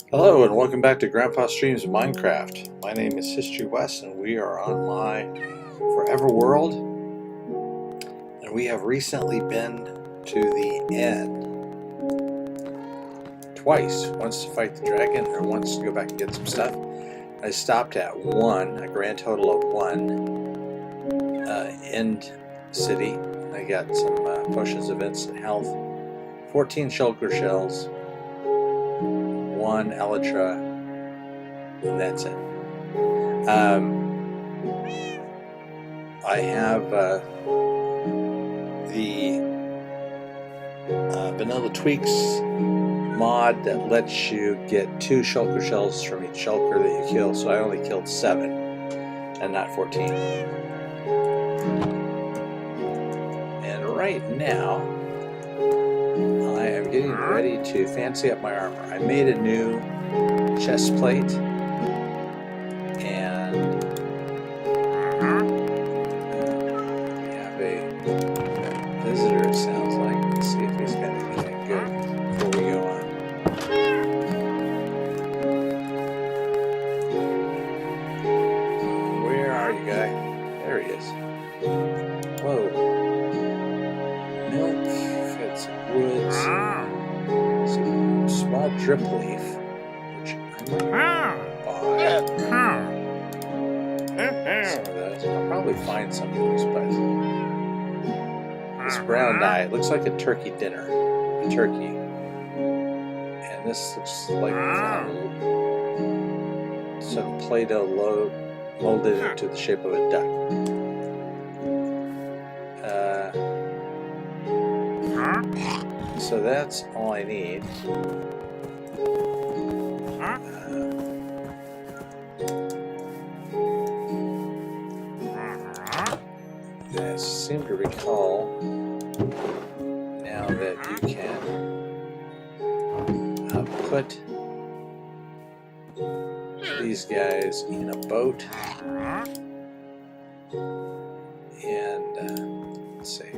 Hello and welcome back to Grandpa Streams Minecraft. My name is History West and we are on my Forever World, and we have recently been to the end twice. Once to fight the dragon and once to go back and get some stuff. I stopped at a grand total of one end city. I got some potions of instant health, 14 shulker shells, one elytra, and that's it. I have the Vanilla Tweaks mod that lets you get 2 shulker shells from each shulker that you kill, so I only killed 7 and not 14. And right now I am getting ready to fancy up my armor. I made a new chest plate, and we have a visitor, it sounds like. Let's see if he's got anything good before we go on. Where are you, guy? There he is. Whoa. Milk, fed some woods, some small drip leaf, which I might buy some of those. I'll probably find some of those, but this brown dye, it looks like a turkey dinner, a turkey, and this looks like some Play-Doh molded into the shape of a duck. So that's all I need. I seem to recall now that you can put these guys in a boat, and let's see.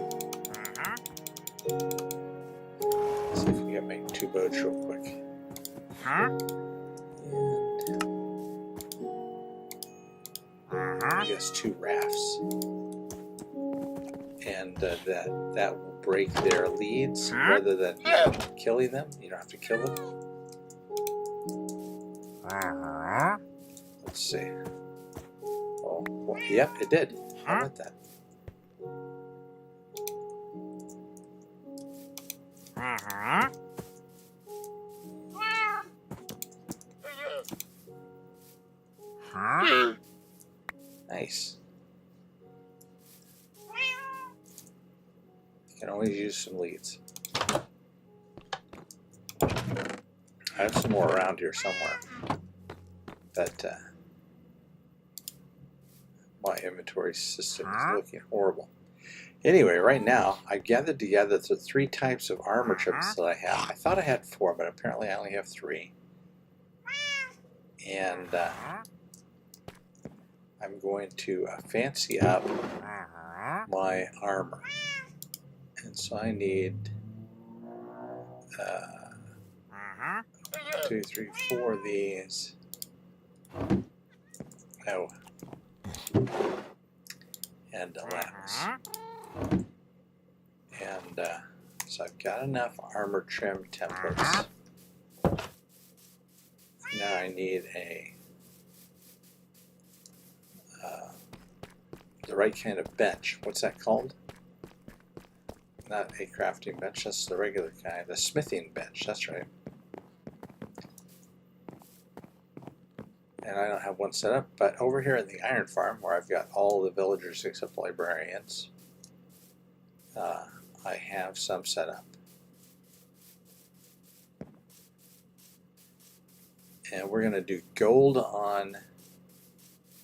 Let's see if we can make 2 boats real quick. And I guess 2 rafts. And that will break their leads rather than killing them. You don't have to kill them. Let's see. Oh, well, yep, it did. How about that? Nice. You can always use some leads. I have some more around here somewhere, but my inventory system is looking horrible. Anyway, right now I've gathered together the 3 types of armor trims that I have. I thought I had 4, but apparently I only have 3. And I'm going to fancy up my armor. And so I need 2, 3, 4 of these. Oh. And lamps. And so I've got enough armor trim templates. Now I need the right kind of bench. What's that called? Not a crafting bench, that's the regular kind. The smithing bench, that's right. And I don't have one set up, but over here at the iron farm, where I've got all the villagers except librarians, I have some set up. And we're going to do gold on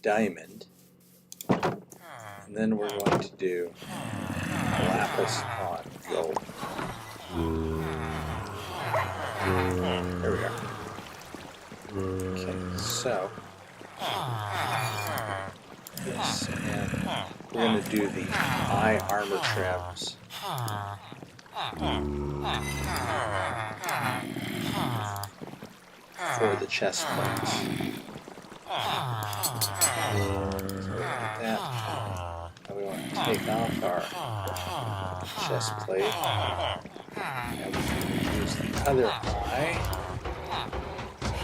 diamond, and then we're going to do lapis on gold. There we go. Okay, so this, and we're going to do the eye armor trims. for the chest plates. So we got that. And we want to take off our chest plate. And we can use the other eye.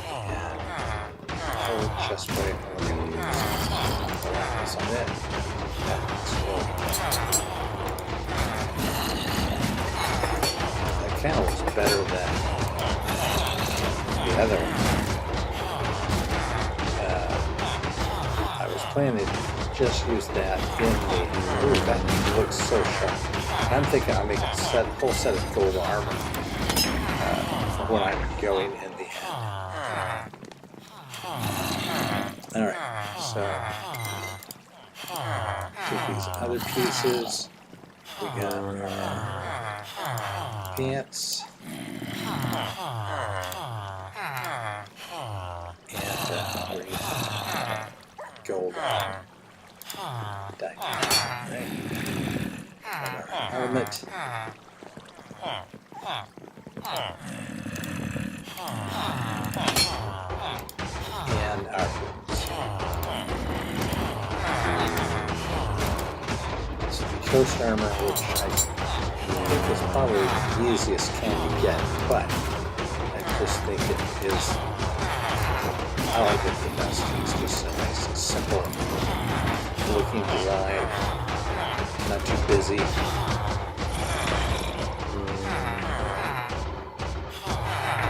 And hold the chest plate. And we're going to use this on it. That's cool. That kind of looks better than the other one. I was planning to just use that in the. Ooh, that looks so sharp. I'm thinking I'll make a whole set of gold armor when I'm going in the end. Alright, so take these other pieces. We got our pants. And we're using gold diamond, right? And our helmet. And our boots. So the coast armor, which I think is probably the easiest can you get, but I just think it is. I like it the best. It's just a nice and simple looking design. Not too busy.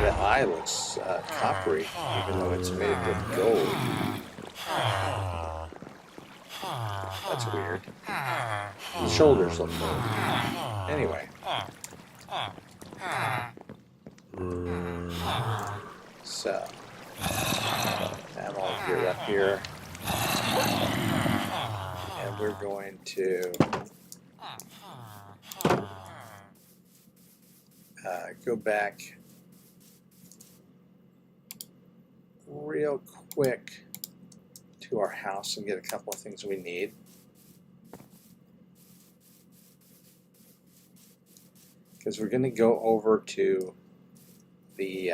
The eye looks coppery, even though it's made with gold. That's weird. The shoulders look gold. Anyway. So. I'm all geared up here. And we're going to go back real quick to our house and get a couple of things we need. Because we're going to go over to the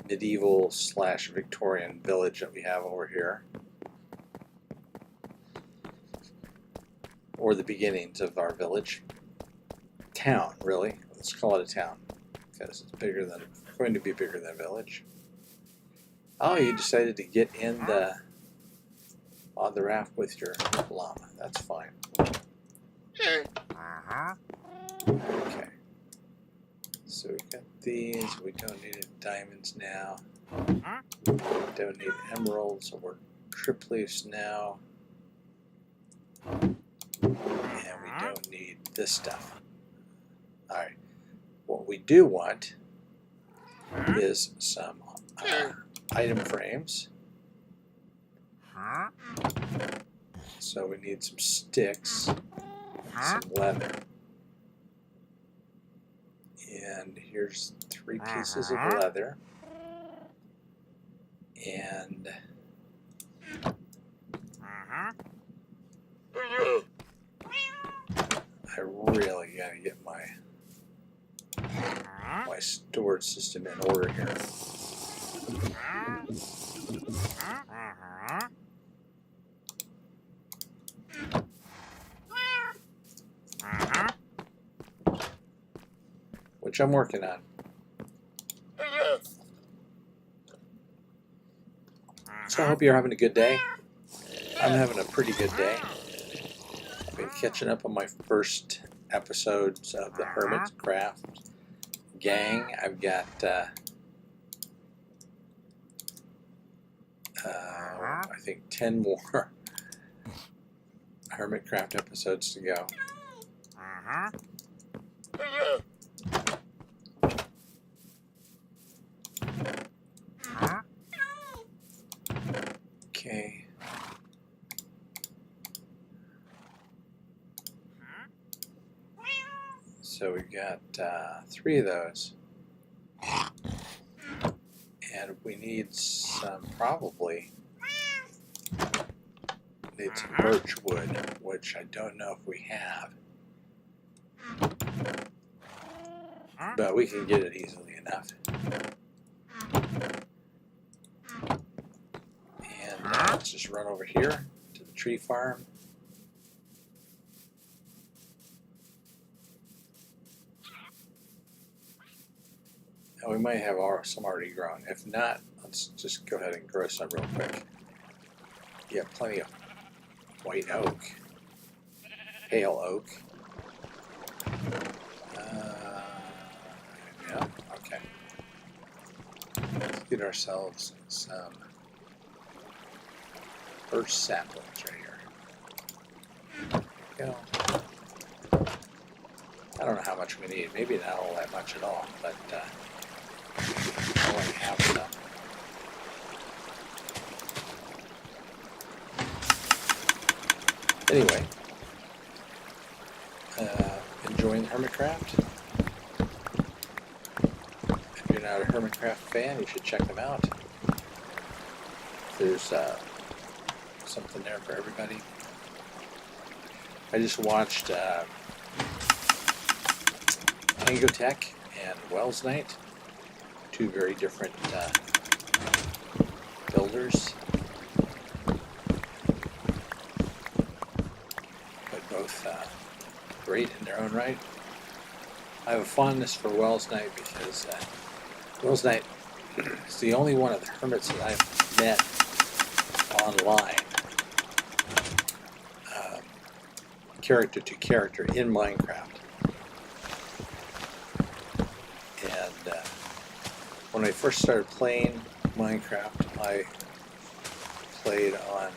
medieval / Victorian village that we have over here, or the beginnings of our village town. Really, let's call it a town because it's going to be bigger than a village. Oh, you decided to get on the raft with your llama. That's fine. Okay. So we've got these. We don't need diamonds now. Don't need emeralds or triplets now. And we don't need this stuff. Alright. What we do want is some item frames. So we need some sticks, some leather. And here's 3 pieces of leather. And I really gotta get my storage system in order here. Which I'm working on. So I hope you're having a good day. I'm having a pretty good day. I've been catching up on my first episodes of the Hermitcraft gang. I've got I think 10 more Hermitcraft episodes to go. Okay. So we've got 3 of those. And we need some, probably need some birch wood, which I don't know if we have. but we can get it easily enough. And let's just run over here to the tree farm. Now we might have some already grown. If not, let's just go ahead and grow some real quick. You have plenty of white oak, pale oak. Yeah, okay. Let's get ourselves some birch saplings right here. There we go. I don't know how much we need. Maybe not all that much at all, but I only have some. Anyway, enjoying Hermitcraft? If you're not a Hermitcraft fan, you should check them out. There's something there for everybody. I just watched Tangotech and Wells Knight, two very different builders, but both great in their own right. I have a fondness for Wells Knight because Wells Knight is the only one of the hermits that I've met online, character to character in Minecraft. And when I first started playing Minecraft, I played on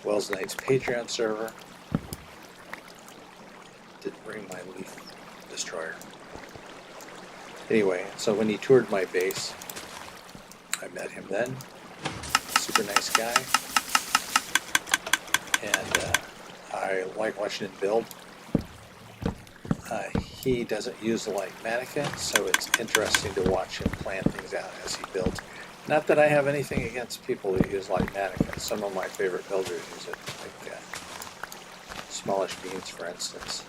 Wells Knight's Patreon server. Didn't bring my leaf destroyer. Anyway, so when he toured my base, I met him then. Super nice guy. And I like watching him build. He doesn't use Lightmatica, so it's interesting to watch him plan things out as he builds. Not that I have anything against people who use Lightmatica. Some of my favorite builders use it, like Smallish Beans, for instance.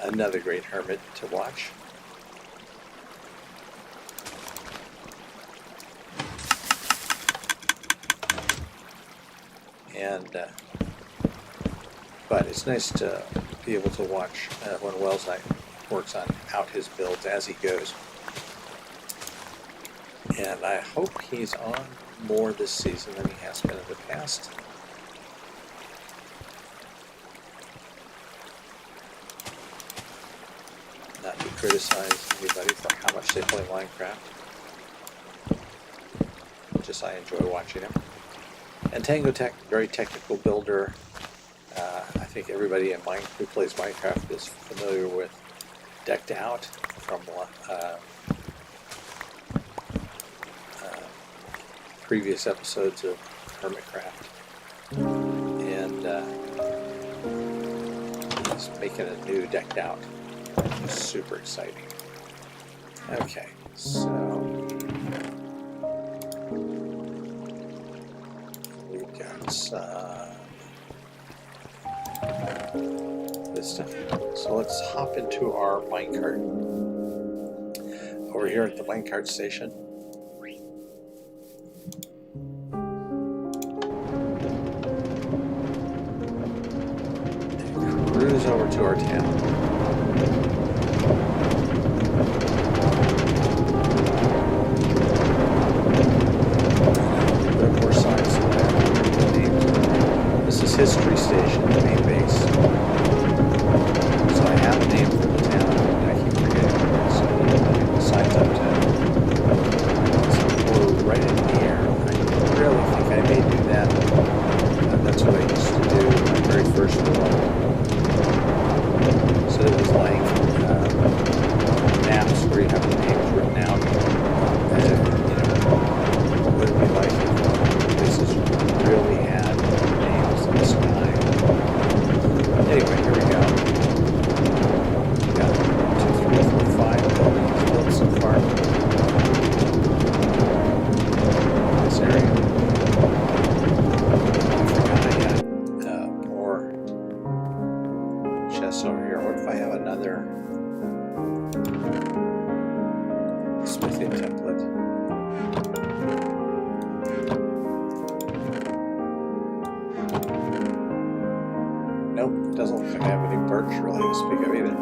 Another great hermit to watch. And but it's nice to be able to watch when Wells Knight works out his builds as he goes. And I hope he's on more this season than he has been in the past. Not to criticize anybody for how much they play Minecraft. Just I enjoy watching him. And Tangotech, very technical builder. I think everybody who plays Minecraft is familiar with Decked Out from previous episodes of Hermitcraft. And he's making a new Decked Out. Super exciting. Okay, so we've got this stuff. So let's hop into our minecart over here at the minecart station. And cruise over to our town. History Station, the main base. So I have a name for the town, and I keep forgetting. So the signs up to we're right in the air. I really think I may do that. That's what I used to do in my very first world. So it was like maps where you have the names written out as if, what would it be like if places really had the sky. Anyway, here we go. We got 2, 3, 4, 5 buildings built so far. This area. I forgot I had more chests over here. What if I have another Nope, doesn't look like I have any birch really to speak of either.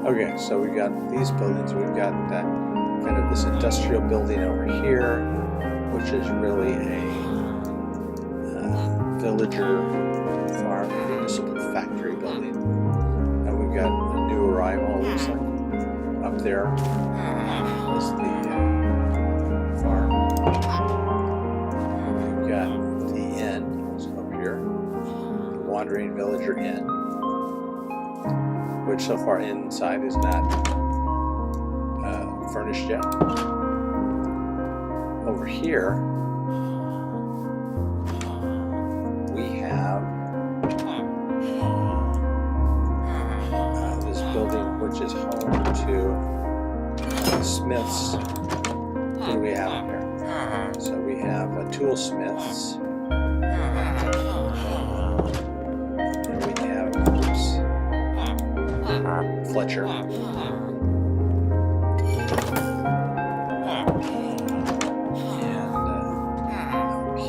Okay, so we've got these buildings. We've got kind of this industrial building over here, which is really a villager farm municipal factory building. And we've got a new arrival, it looks like. Up there is the farm. We've got the inn, so up here, the Wandering Villager Inn, which so far inside is not furnished yet. Over here, we have this building, which is home to Smiths. Who do we have in here? So we have Toolsmiths. And we have, Fletcher.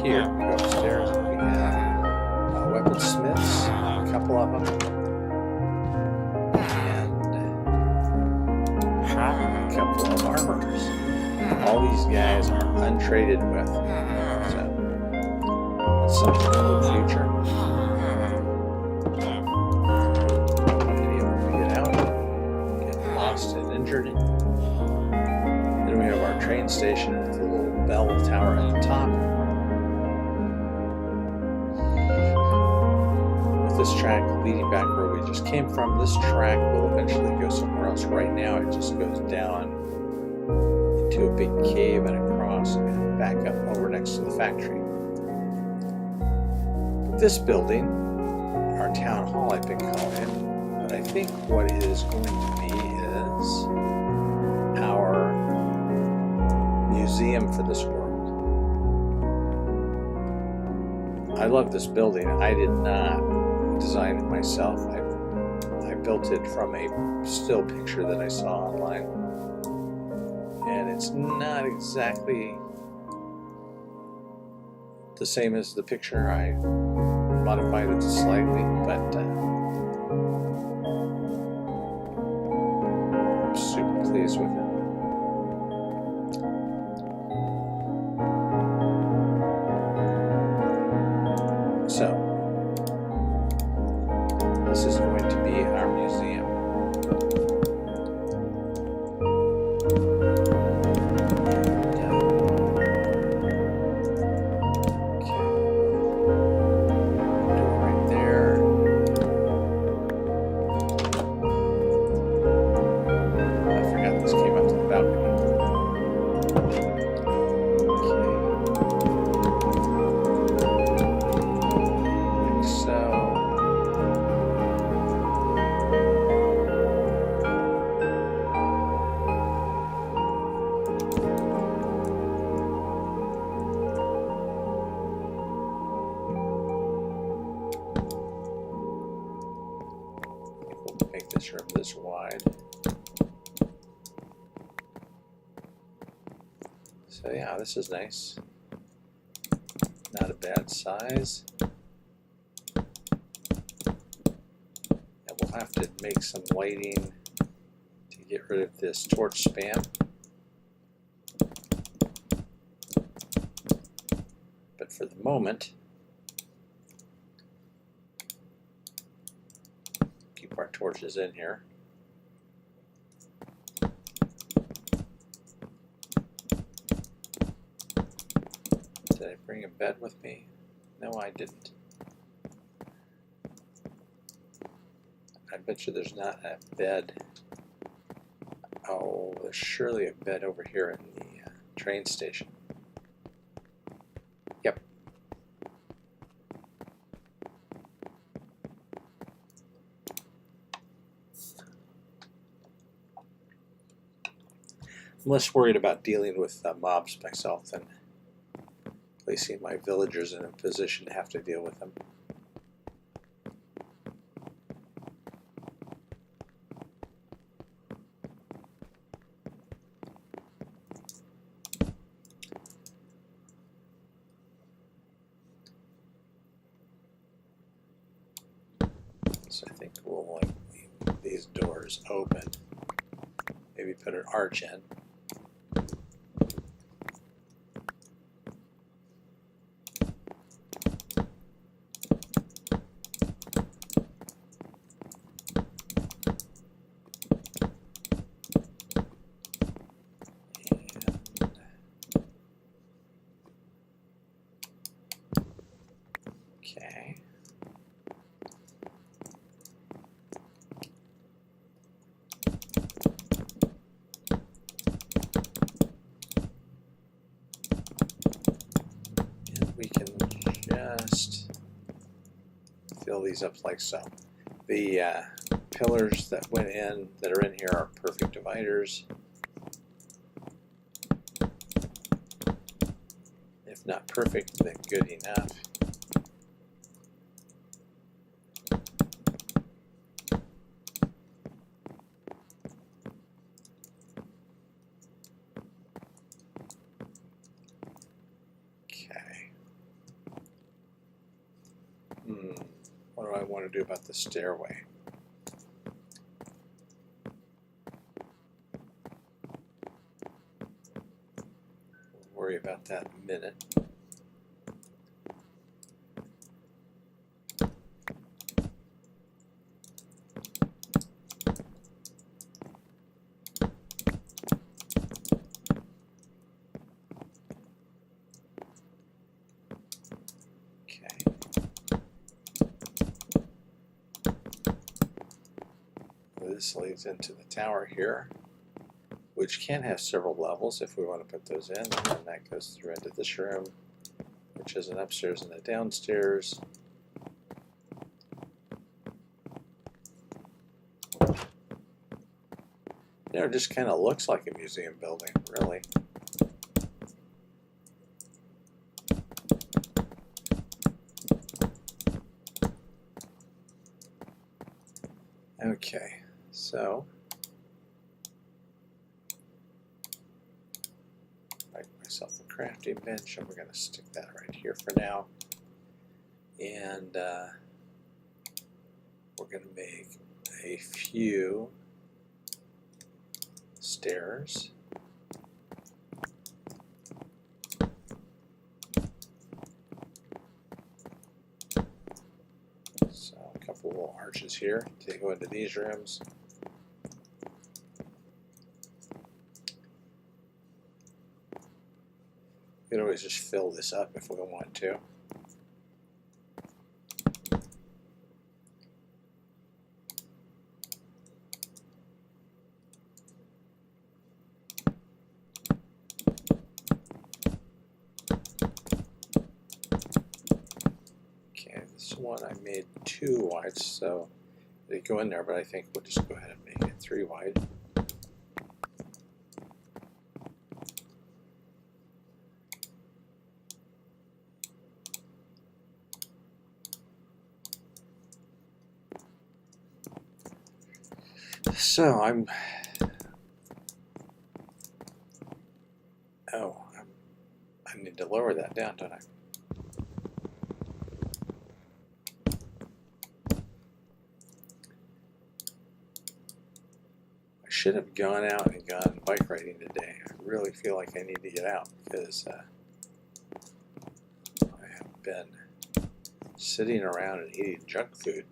Here, we go upstairs and we have weaponsmiths, a couple of them, and a couple of armorers. All these guys are untraded with, so that's something for the future. Video when we get out, get lost and injured. Then we have our train station with the little bell tower at the top. This track leading back where we just came from. This track will eventually go somewhere else. Right now it just goes down into a big cave and across and back up over next to the factory. But this building, our town hall I've been calling it, but I think what it is going to be is our museum for this world. I love this building. I did not design it myself. I built it from a still picture that I saw online, and it's not exactly the same as the picture. I modified it slightly, but I'm super pleased with it. So this is going to be our museum. Make this room this wide. So yeah, this is nice. Not a bad size. And we'll have to make some lighting to get rid of this torch spam. But for the moment, keep our torches in here. Did I bring a bed with me? No, I didn't. I bet you there's not a bed. Oh, there's surely a bed over here in the train station. Yep. I'm less worried about dealing with mobs myself than placing my villagers in a position to have to deal with them. So I think we'll leave these doors open. Maybe put an arch in. Okay. And we can just fill these up like so. The pillars that went in, that are in here, are perfect dividers. If not perfect, then good enough. Okay. What do I want to do about the stairway? We'll worry about that in a minute. This leads into the tower here, which can have several levels if we want to put those in, and then that goes through into this room, which is an upstairs and a downstairs. You know, it just kind of looks like a museum building, really. Okay, so make myself a crafting bench, and we're going to stick that right here for now. And we're going to make a few stairs. So a couple little arches here to go into these rooms. We can always just fill this up if we want to. This one I made 2 wide, so they go in there, but I think we'll just go ahead and make it 3 wide. So I need to lower that down, don't I? I should have gone out and gone bike riding today. I really feel like I need to get out because I have been sitting around and eating junk food.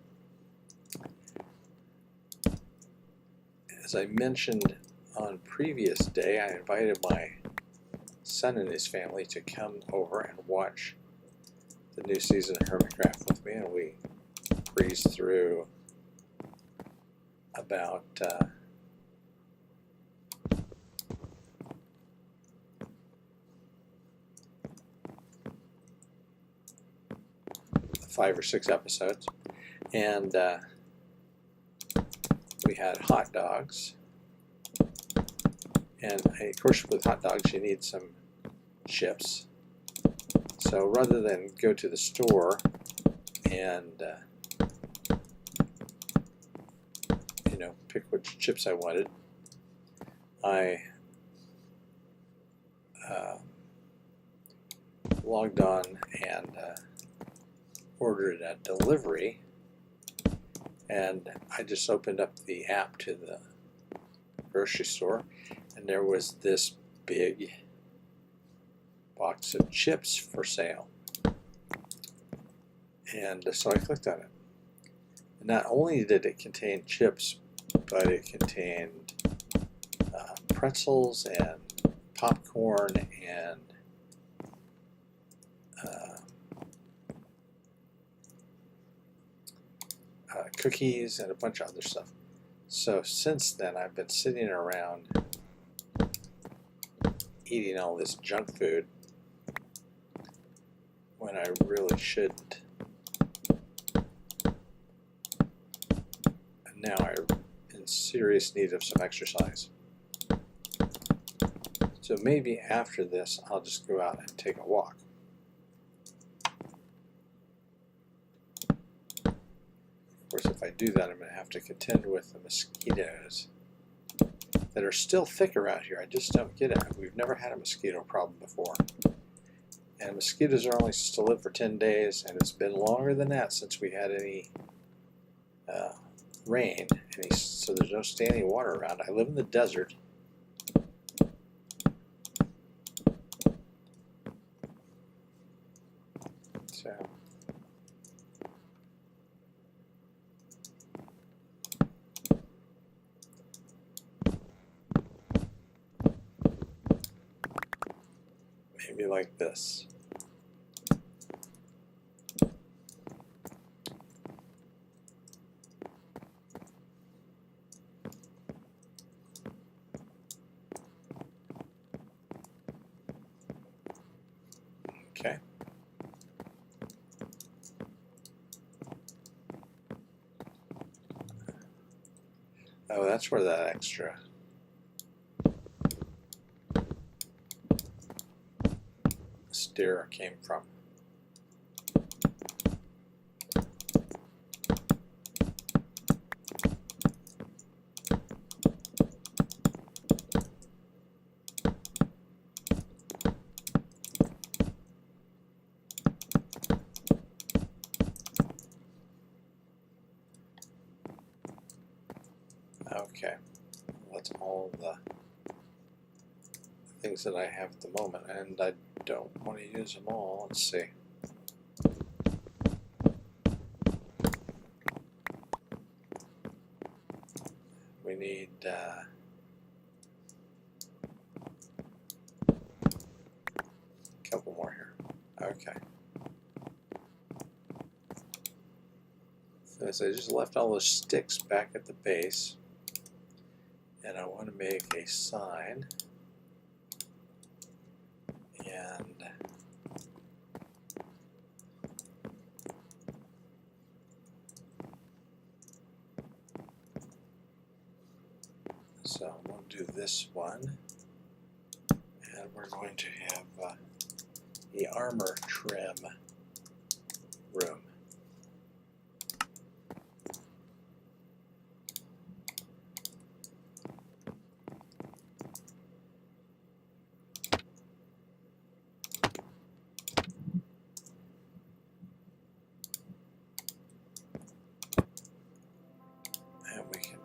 As I mentioned on previous day, I invited my son and his family to come over and watch the new season of Hermitcraft with me, and we breezed through about 5 or 6 episodes, and we had hot dogs, and of course with hot dogs you need some chips. So rather than go to the store and you know, pick which chips I wanted, I logged on and ordered a delivery, And I just opened up the app to the grocery store, and there was this big box of chips for sale. And so I clicked on it. And not only did it contain chips, but it contained pretzels and popcorn and cookies and a bunch of other stuff. So since then, I've been sitting around eating all this junk food when I really shouldn't. And now I'm in serious need of some exercise. So maybe after this, I'll just go out and take a walk. Of course, if I do that, I'm going to have to contend with the mosquitoes that are still thick around here. I just don't get it. We've never had a mosquito problem before. And mosquitoes are only supposed to live for 10 days, and it's been longer than that since we had any rain, so there's no standing water around. I live in the desert. So maybe like this. Okay. Oh, that's where that extra stair came from. Okay, that's all the things that I have at the moment, and I don't want to use them all. Let's see. We need a couple more here. Okay. So I just left all those sticks back at the base. And I want to make a sign, and so we'll do this one, and we're going to have the armor trim room.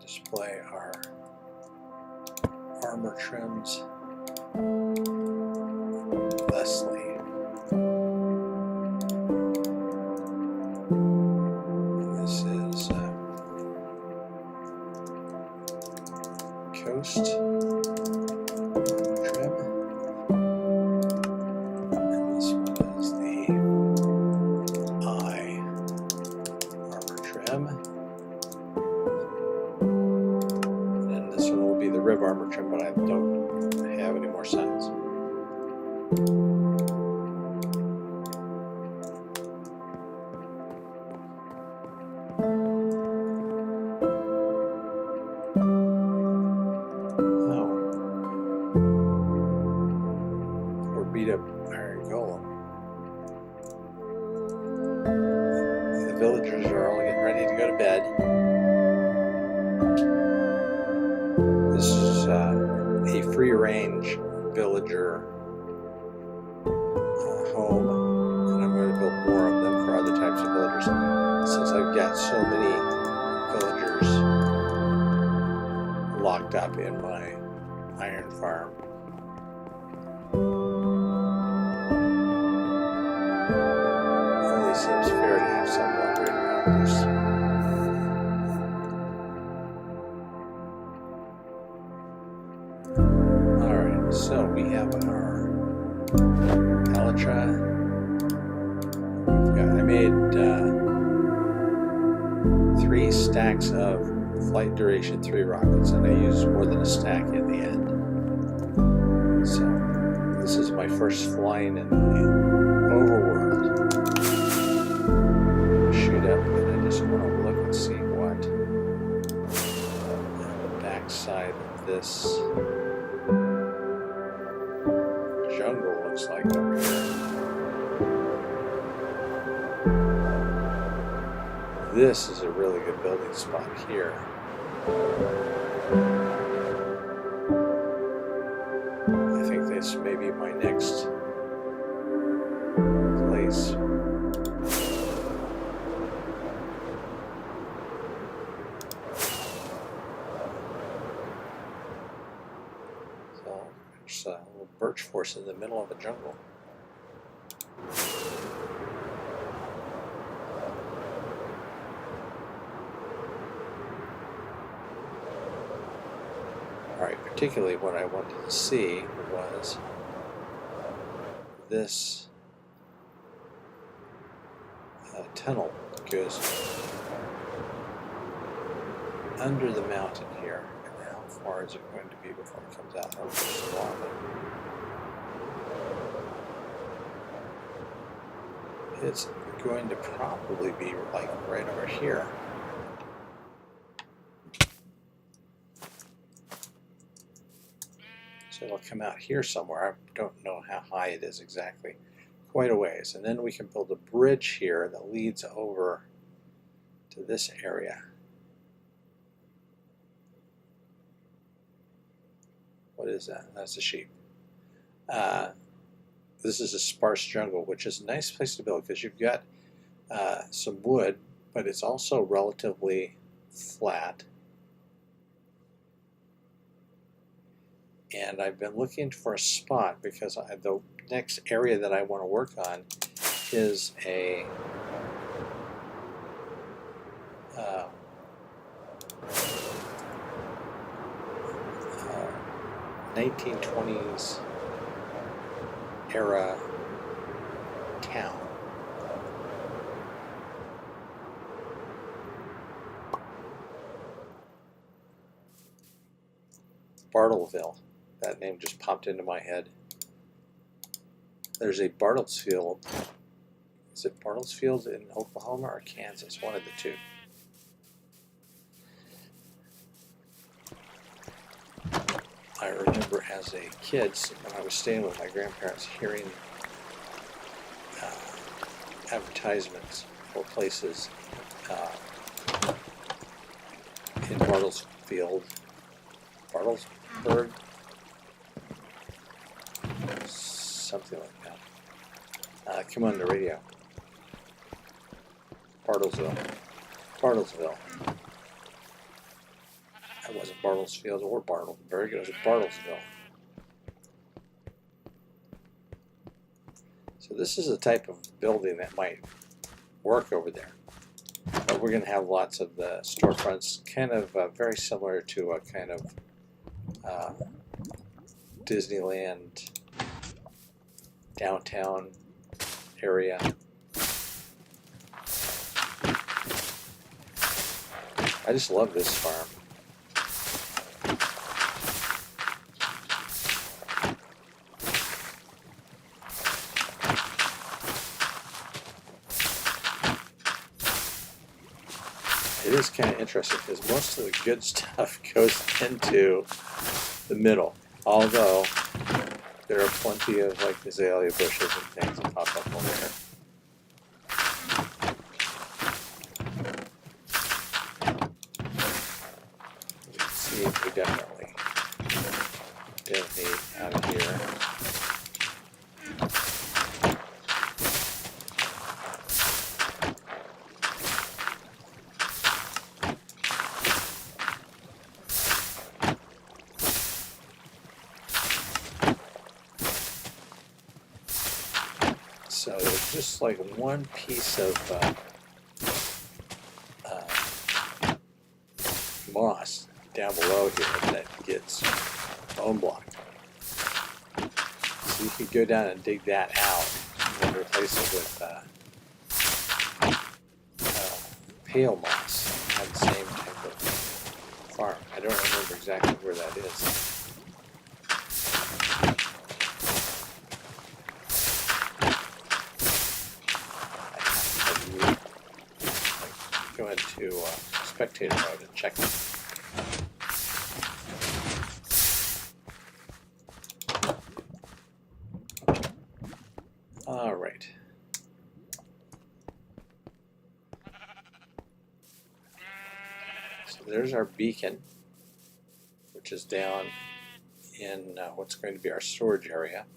Display our armor trims. Leslie. And this is Coast trim. And this one is the Eye armor trim. The rib armor trim, but I don't have any more signs. Oh. Or beat up Iron Golem. The villagers are all getting ready to go to bed. This is a free-range villager home, and I'm going to build more of them for other types of villagers. Since I've got so many hooked up in my iron farm. Only seems fair to have some wandering around this. Alright, so we have our Elytra. I made 3 stacks of Flight Duration 3 rockets, and I used more than a stack in the end. So this is my first flying in the overworld. Shoot up, and I just want to look and see what the backside of this jungle looks like over here. This is a really good building spot here. I think this may be my next place. So there's a little birch forest in the middle of a jungle. Alright, particularly what I wanted to see was this tunnel that goes under the mountain here. And how far is it going to be before it comes out? Oh, there's a lot of it. It's going to probably be like right over here. So it'll come out here somewhere. I don't know how high it is exactly. Quite a ways. And then we can build a bridge here that leads over to this area. What is that? That's a sheep. This is a sparse jungle, which is a nice place to build because you've got some wood, but it's also relatively flat. And I've been looking for a spot because the next area that I want to work on is a 1920s era town. Bartlesville. That name just popped into my head. There's a Bartlesfield. Is it Bartlesfield in Oklahoma or Kansas? One of the two. I remember as a kid, when I was staying with my grandparents, hearing advertisements for places in Bartlesfield, Bartlesburg, something like that. Come on the radio. Bartlesville. It wasn't Bartlesfield or Bartleberg, it was Bartlesville. So this is the type of building that might work over there. But we're going to have lots of the storefronts, kind of very similar to a kind of Disneyland downtown area. I just love this farm. It is kind of interesting because most of the good stuff goes into the middle, although there are plenty of like azalea bushes and things that pop up over here. Let's see if we definitely need out of here. So there's just like one piece of moss down below here that gets bone blocked. So you could go down and dig that out and replace it with pale moss. Have the same type of farm. I don't remember exactly where that is. Go into spectator mode and check it. All right. So there's our beacon, which is down in what's going to be our storage area.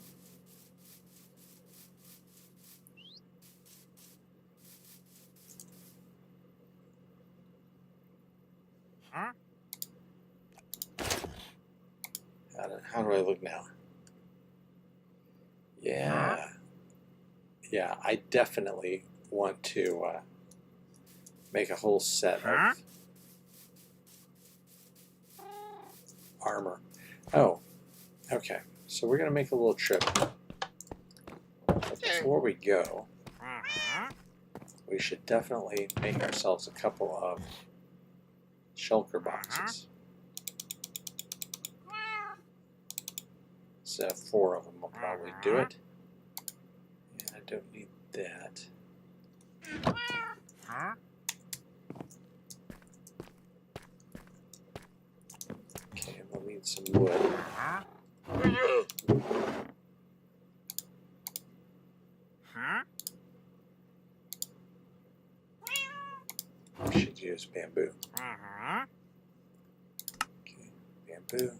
How do I look now? Yeah, I definitely want to make a whole set of armor. Oh, okay. So we're going to make a little trip. But before we go, we should definitely make ourselves a couple of shulker boxes. So 4 of them will probably do it. And I don't need that. Okay, we'll need some wood. We should use bamboo. Okay, bamboo.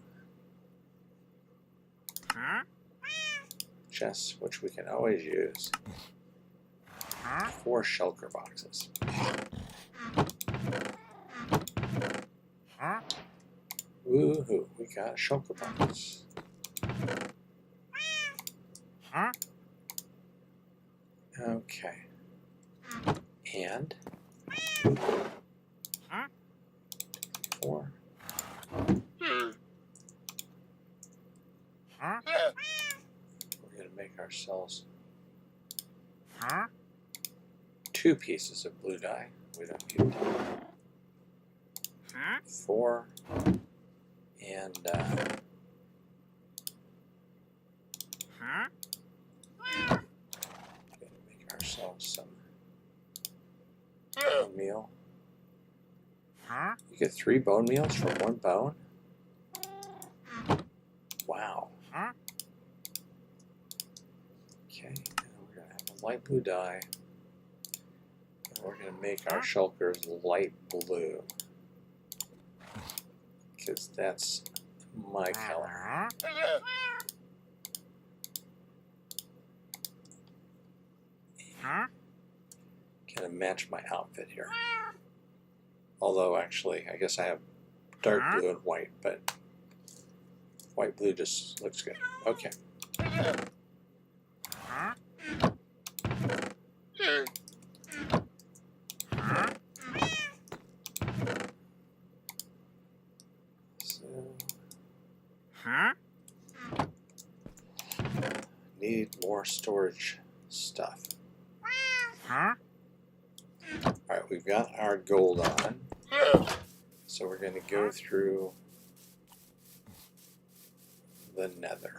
Chests, which we can always use. 4 shulker boxes. Woohoo, we got a shulker box. Okay. And 4. We're going to make ourselves 2 pieces of blue dye. We don't need 4. And make ourselves some bone meal. You get 3 bone meals for 1 bone? Wow. Okay, and we're going to have a light blue dye. And we're going to make our shulkers light blue. Because that's my color. Kind of match my outfit here. Although actually, I guess I have dark blue and white, but white blue just looks good. Okay. Need more storage stuff. Alright, we've got our gold on. So we're going to go through the nether.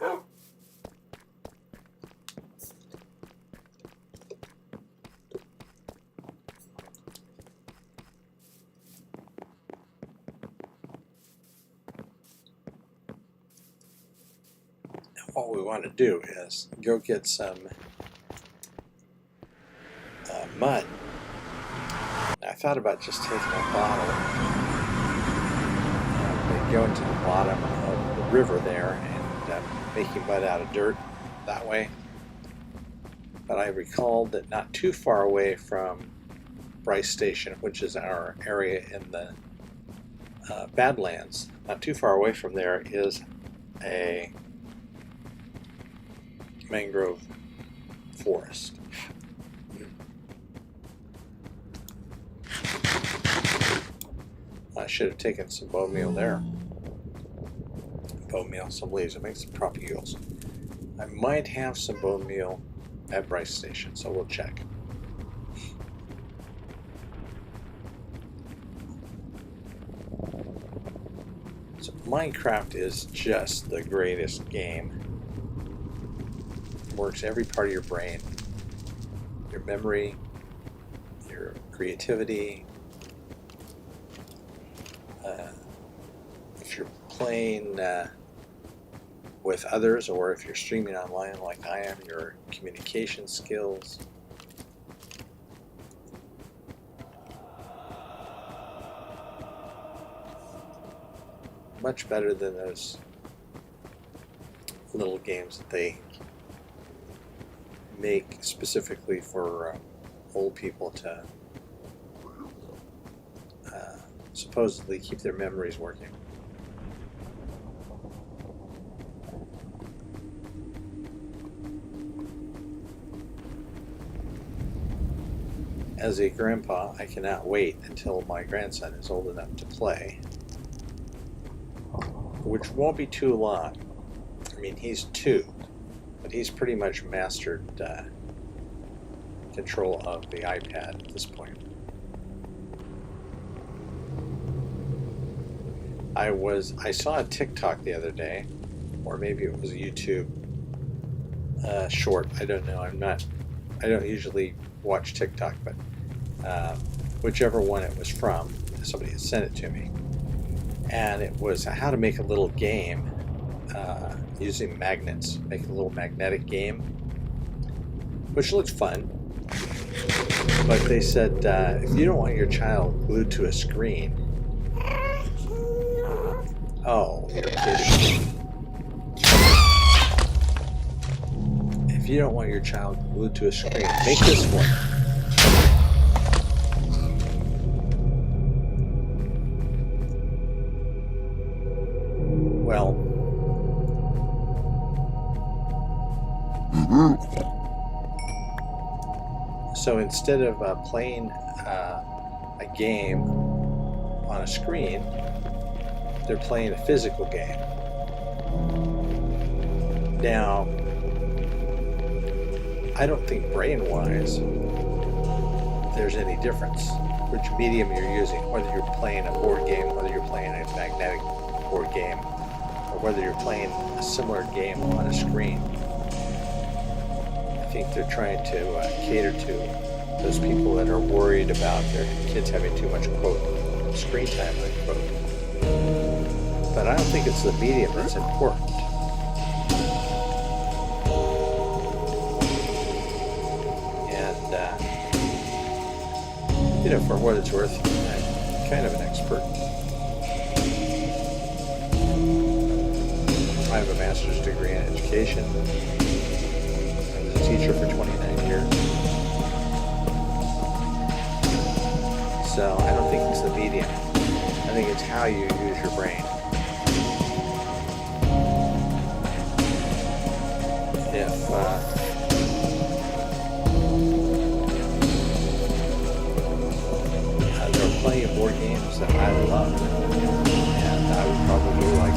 All we want to do is go get some mud. Now, I thought about just taking a bottle and going to the bottom of the river there and making mud out of dirt that way. But I recalled that not too far away from Bryce Station, which is our area in the Badlands, not too far away from there is a mangrove forest. I should have taken some bone meal there. Bone meal, some leaves. It makes some propagules. I might have some bone meal at Bryce Station, so we'll check. So Minecraft is just the greatest game. It works every part of your brain. Your memory, your creativity. If you're playing with others, or if you're streaming online like I am, your communication skills. Much better than those little games that they make specifically for old people to supposedly keep their memories working. As a grandpa, I cannot wait until my grandson is old enough to play, which won't be too long. I mean, he's 2, but he's pretty much mastered control of the iPad at this point. I saw a TikTok the other day, or maybe it was a YouTube short. I don't know. I don't usually watch TikTok, but whichever one it was from, somebody had sent it to me, and it was how to make a little game using magnets. Make a little magnetic game, which looks fun. But they said if you don't want your child glued to a screen. Oh, you're kidding me. If you don't want your child glued to a screen, make this one. Well, so instead of playing a game on a screen, they're playing a physical game. Now, I don't think brain-wise there's any difference which medium you're using, whether you're playing a board game, whether you're playing a magnetic board game, or whether you're playing a similar game on a screen. I think they're trying to cater to those people that are worried about their kids having too much, quote, screen time, unquote. But I don't think it's the medium that's important. And, you know, for what it's worth, I'm kind of an expert. I have a master's degree in education. I was a teacher for 29 years. So I don't think it's the medium. I think it's how you use your brain. If there are plenty of board games that I love, and I would probably like,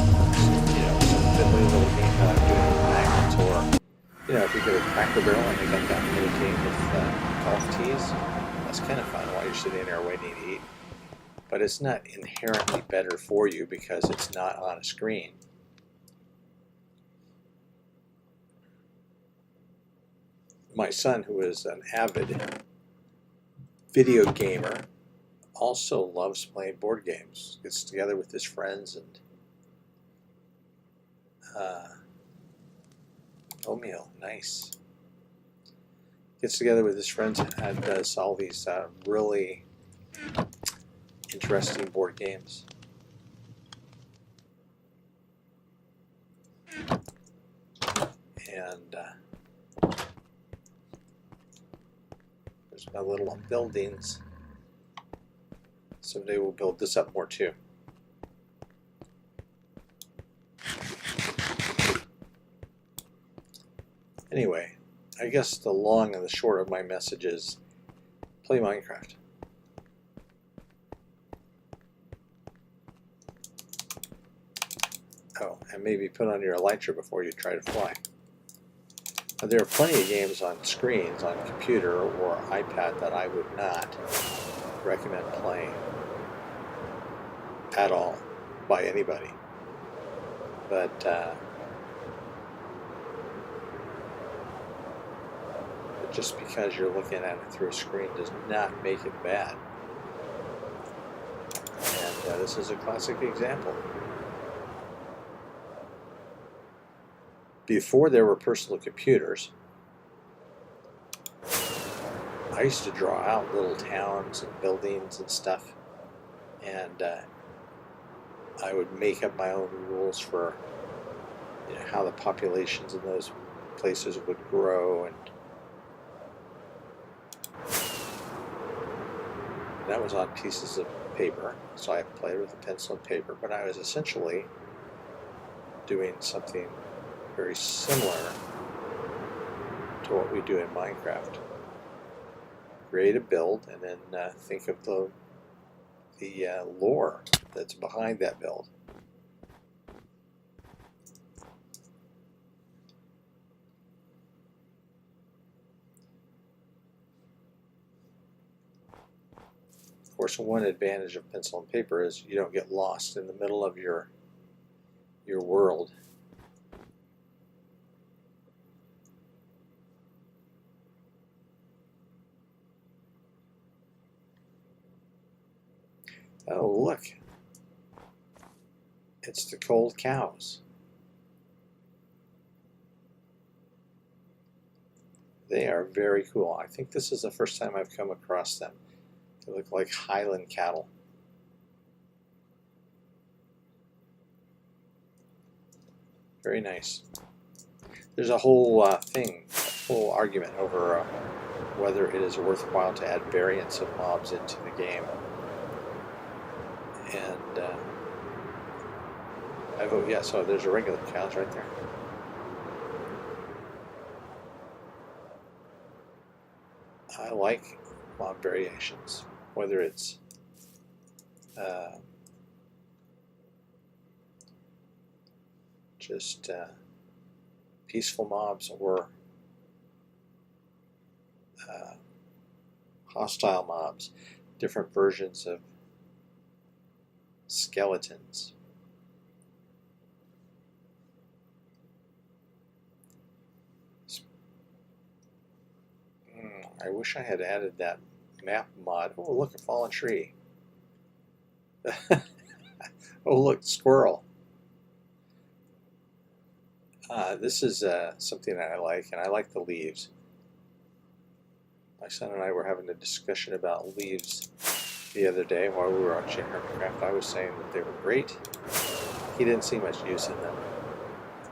you know, some fiddly little game that I'm doing with magnets, or, you know, if you go to Cracker Barrel and they got that little game with golf tees, that's kind of fun while you're sitting there waiting to eat. But it's not inherently better for you because it's not on a screen. My son, who is an avid video gamer, also loves playing board games. Gets together with his friends and oatmeal, nice. Gets together with his friends and does all these really interesting board games. And there's my little buildings. Someday we'll build this up more too. Anyway, I guess the long and the short of my message is play Minecraft. Oh, and maybe put on your elytra before you try to fly. There are plenty of games on screens, on computer or iPad that I would not recommend playing at all by anybody. But just because you're looking at it through a screen does not make it bad. And this is a classic example. Before there were personal computers, I used to draw out little towns and buildings and stuff, and I would make up my own rules for how the populations in those places would grow, and that was on pieces of paper, so I played with a pencil and paper, but I was essentially doing something very similar to what we do in Minecraft. Create a build and then think of the lore that's behind that build. Of course, one advantage of pencil and paper is you don't get lost in the middle of your world. Oh, look. It's the cold cows. They are very cool. I think this is the first time I've come across them. They look like Highland cattle. Very nice. There's a whole whole argument over whether it is worthwhile to add variants of mobs into the game. And I vote yes. So there's a regular cows right there. I like mob variations, whether it's just peaceful mobs or hostile mobs, different versions of skeletons. I wish I had added that map mod. Oh, look, a fallen tree. Oh, look, squirrel. This is something that I like, and I like the leaves. My son and I were having a discussion about leaves the other day while we were watching Hermitcraft. I was saying that they were great. He didn't see much use in them.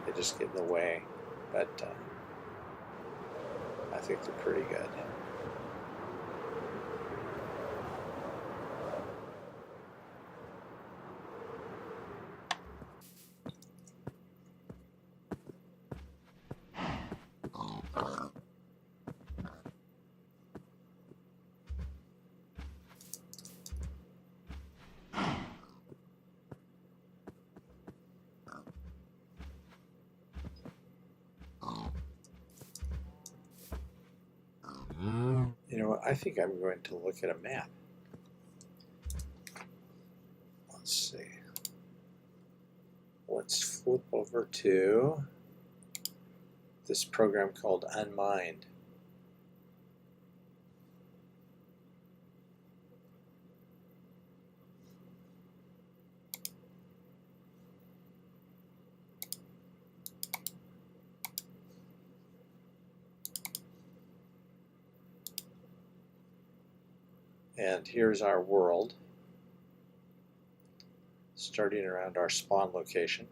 They just get in the way, but I think they're pretty good. You know what? I think I'm going to look at a map. Let's see. Let's flip over to this program called Unmind. And here's our world, starting around our spawn location.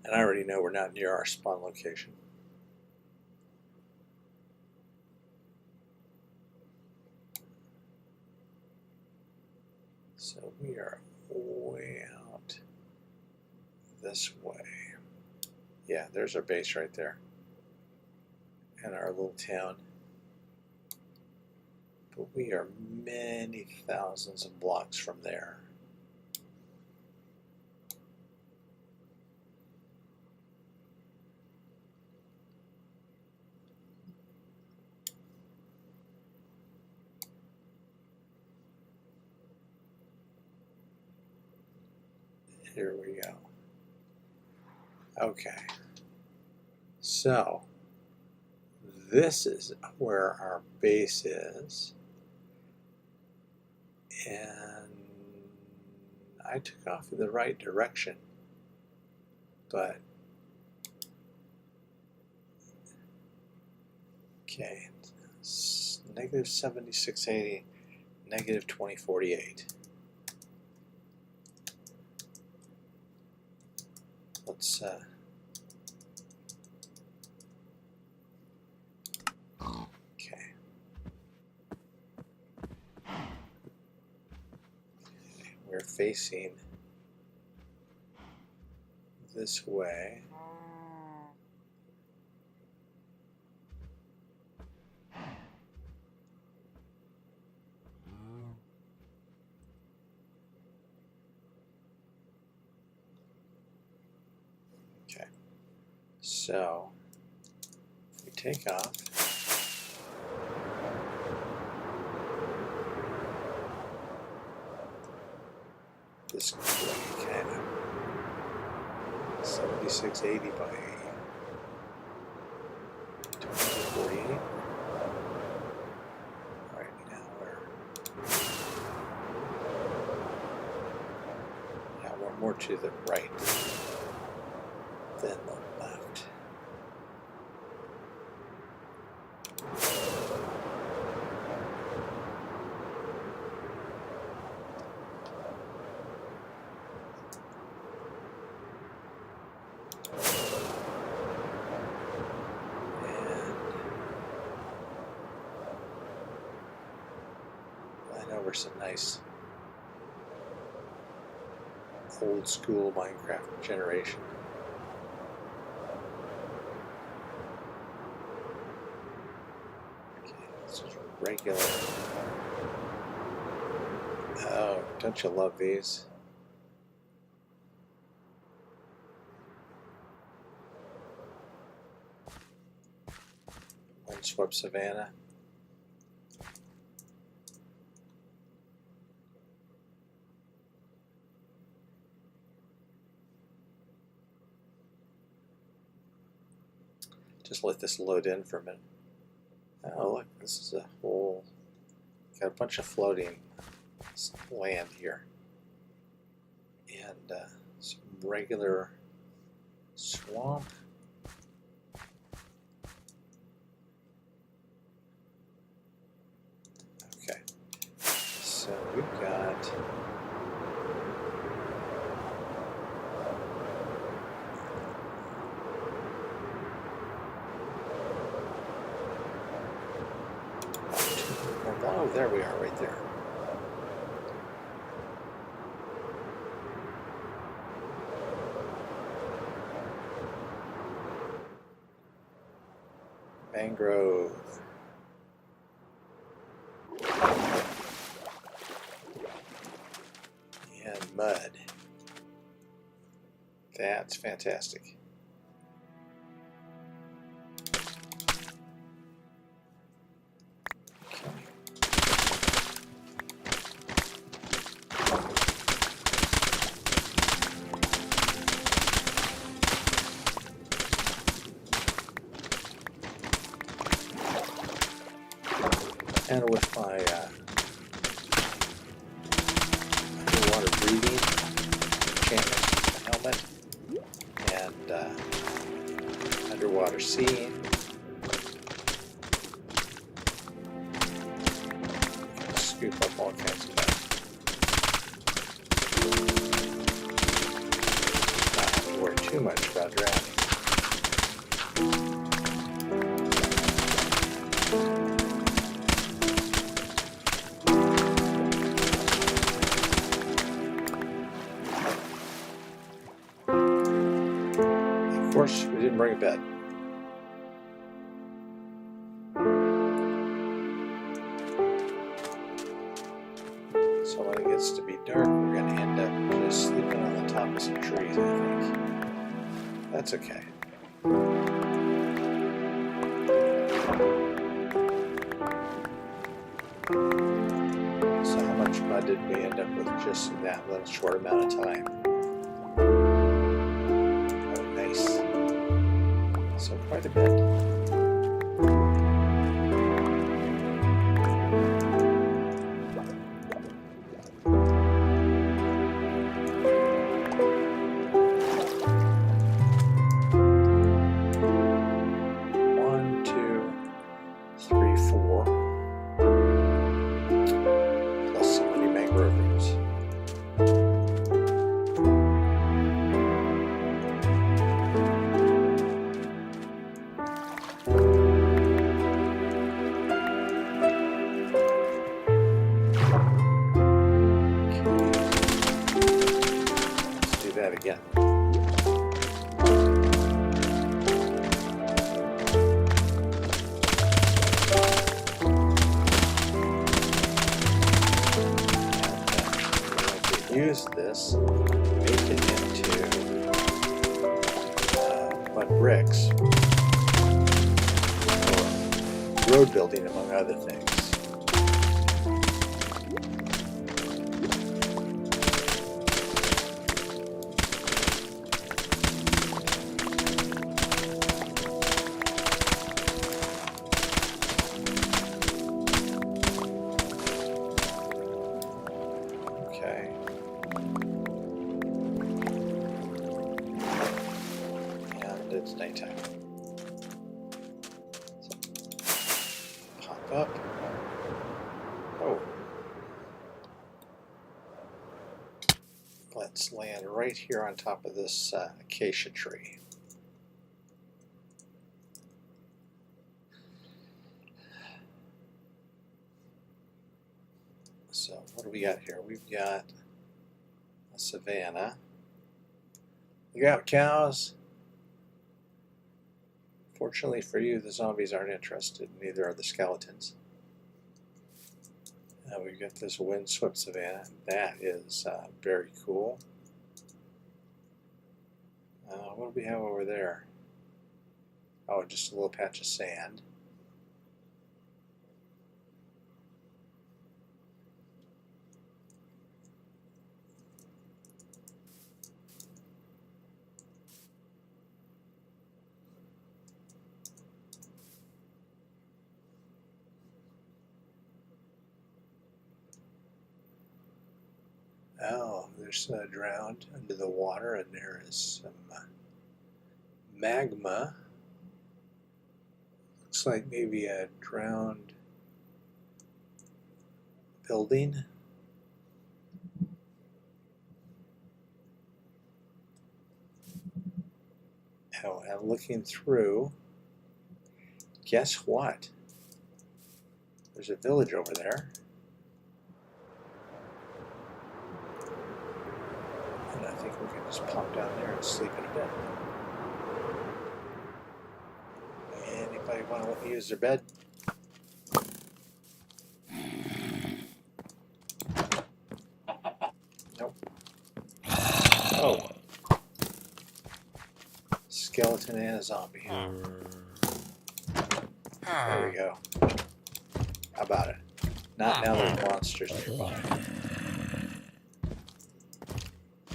And I already know we're not near our spawn location. We are way out this way. Yeah, there's our base right there. And our little town. But we are many thousands of blocks from there. Here we go. Okay. So, this is where our base is. And I took off in the right direction, but okay, negative 7680, negative 2048. Let's okay. We're facing this way. Okay. So if we take off, this way, kind of 7680 by 2048. All right, now we're more to the right than the left. Over some nice old school Minecraft generation. Okay, this is regular. Oh, don't you love these? Windswept Savannah. Just let this load in for a minute. Oh look, this is a whole, got a bunch of floating land here. And some regular swamp. Okay, so we've got oh, there we are, right there. Mangrove. And mud. That's fantastic. And with my underwater breathing enchantment helmet and underwater seeing, scoop up all kinds of stuff. Not have to worry too much about drowning. course, we didn't bring a bed. So when it gets to be dark, we're going to end up just sleeping on the top of some trees, I think. That's okay. So how much mud did we end up with just in that little short amount of time? Oh, nice. So quite a bit. Again. Use this, make it into mud bricks for road building, among other things. It's nighttime. So, pop up. Oh. Let's land right here on top of this acacia tree. So what do we got here? We've got a savanna. Look out, cows. Fortunately for you, the zombies aren't interested, neither are the skeletons. We've got this windswept savanna. That is very cool. What do we have over there? Oh, just a little patch of sand. Oh, there's drowned under the water, and there is some magma. Looks like maybe a drowned building. Oh, and looking through, guess what? There's a village over there. And I think we can just pop down there and sleep in a bed. Anybody want to let me use their bed? Nope. Oh. Skeleton and a zombie. There we go. How about it? Not now there's monsters nearby.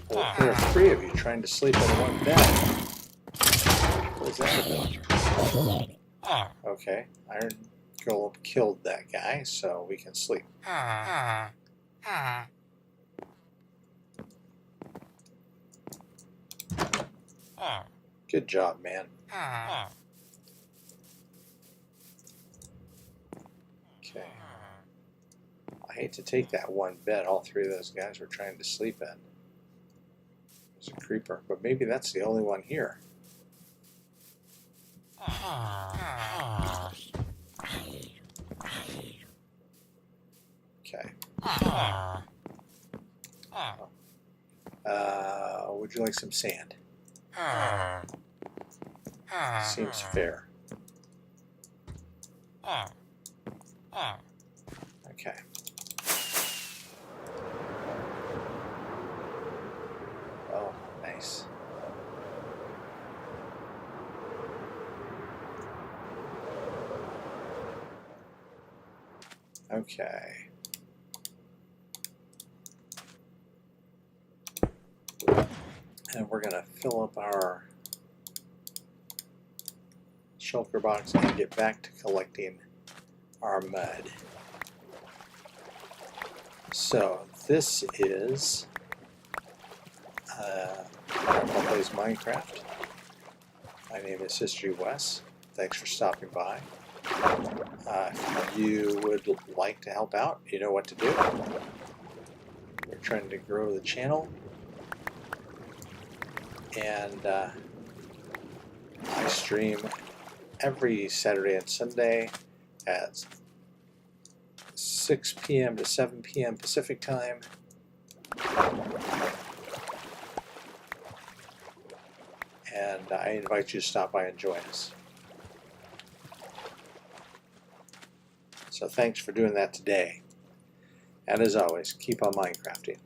Well, there are three of you trying to sleep in one bed. What is that about? Okay, Iron Golem killed that guy, so we can sleep. Good job, man. Okay. I hate to take that one bed all three of those guys were trying to sleep in. There's a creeper, but maybe that's the only one here. Okay. Would you like some sand? Seems fair. Okay. Oh, nice. Okay. And we're going to fill up our shulker box and get back to collecting our mud. So this is Grandpa Plays Minecraft. My name is History Wes. Thanks for stopping by. If you would like to help out, you know what to do. We're trying to grow the channel. And I stream every Saturday and Sunday at 6 p.m. to 7 p.m. Pacific time. And I invite you to stop by and join us. So thanks for doing that today. And as always, keep on Minecrafting.